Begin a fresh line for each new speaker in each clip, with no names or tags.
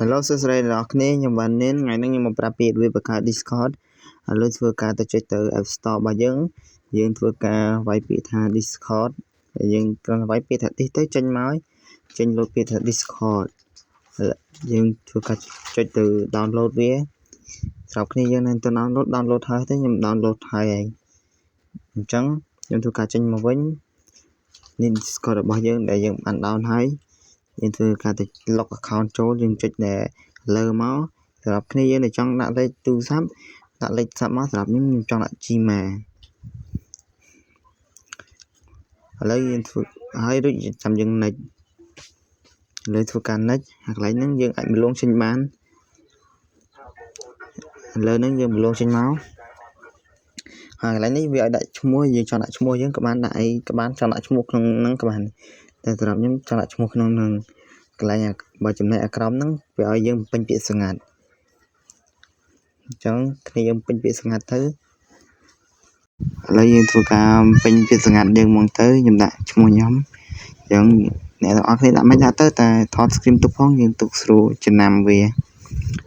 Hello សួស្តីអ្នកនរគ្នាខ្ញុំបាននាងថ្ងៃនេះខ្ញុំមកប្រាប់ពីរបៀបបង្កើត Discord ឥឡូវធ្វើការទៅចុចទៅ App Store របស់យើងធ្វើការវាយពាក្យថា Discord យើងគ្រាន់តែវាយពាក្យថា Dis ទៅចេញមកចេញលោតពាក្យថា Discord យើងធ្វើការចុចទៅ download វាស្រាប់គ្នាយើងនឹងទៅ download ហើយទៅខ្ញុំ download ហើយឯងអញ្ចឹងខ្ញុំធ្វើការចេញមកវិញនេះ Discord របស់យើងដែលយើងបាន down ហើយយើងធ្វើការទៅ log account ចូលយើងចុចដែលលើមកសម្រាប់គ្នាយើងដែលចង់ដាក់លេខទូរស័ព្ទដាក់លេខទូរស័ព្ទមកសម្រាប់ខ្ញុំចង់ដាក់ Gmail ឥឡូវយើងធ្វើហើយដូចចាំយើង next លើធ្វើការ next ហើយកន្លែងហ្នឹងយើងអាចម្លងចេញបានឥឡូវហ្នឹងយើងម្លងចេញមកហើយកន្លែងនេះវាឲ្យដាក់ឈ្មោះយើងចង់ដាក់ឈ្មោះយើងក៏បានដាក់អីក៏បានចង់ដាក់ឈ្មោះក្នុងហ្នឹងក៏បានតែសម្រាប់ខ្ញុំចង់ដាក់ឈ្មោះក្នុងហ្នឹងកន្លែងបើចំណេះអាក្រមហ្នឹងវាឲ្យយើងពេញពាក្យស្ងាត់អញ្ចឹងគ្នាយើងពេញពាក្យស្ងាត់ទៅឥឡូវយើងធ្វើការពេញពាក្យស្ងាត់យើងមកទៅខ្ញុំដាក់ឈ្មោះខ្ញុំអញ្ចឹងអ្នកទាំងអស់គ្នាដាក់មិនដាក់ទៅតែថត screen ទុកផងយើងទុកស្រួលចំណាំវា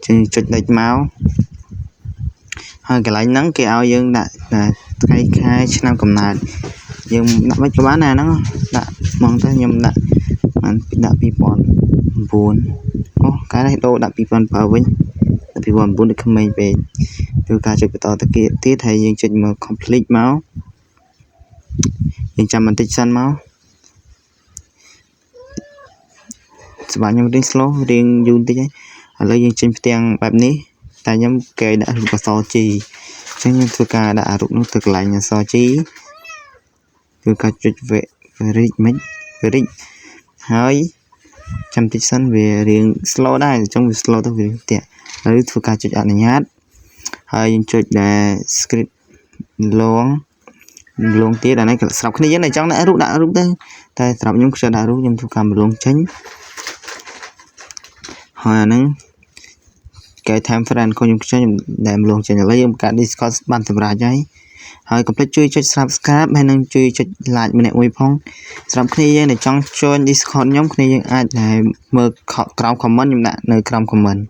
ចុចលេខមកហើយកន្លែងហ្នឹងគេឲ្យយើងដាក់ថ្ងៃខែឆ្នាំកំណើតយើងដាក់មិនក៏បានដែរហ្នឹងដាក់មកទៅខ្ញុំដាក់2009អូកាលនេះដូរដាក់2007វិញដាក់2009ដូចក្មេងពេកធ្វើការចុចបន្តទៅទៀតហើយយើងចុចមក complete មកយើងចាំបន្តិចសិនមកសម្រាប់ខ្ញុំរៀង slow រៀងយូរបន្តិចហើយឥឡូវយើងចេញផ្ទាំងបែបនេះតែខ្ញុំគេដាក់រូបអក្សរ G អញ្ចឹងខ្ញុំធ្វើការដាក់រូបនោះទៅកន្លែងអក្សរ G ធ្វើការចុច verify ហើយចាំតិចសិនវារៀង slow ដែរអញ្ចឹងវា slow ទៅវាផ្ទះហើយធ្វើការចុចអនុញ្ញាតហើយយើងចុចដែល script លងទៀតអានេះស្រាប់គ្នាយើងតែចង់ដាក់រូបទៅតែសម្រាប់ខ្ញុំខ្ញុំដាក់រូបខ្ញុំធ្វើការម្លងចេញហើយអាហ្នឹងគេ time friend ខ្ញុំដែលម្លងចេញឥឡូវយើងបង្កើត Discord បានសម្រាប់ហើយកុំភ្លេចជួយចុច subscribe ហើយនឹងជួយចុច like ម្នាក់មួយផងសម្រាប់គ្នាយើងដែលចង់ join Discord ខ្ញុំគ្នាយើងអាចមើលក្រោម comment ខ្ញុំដាក់នៅក្រោម comment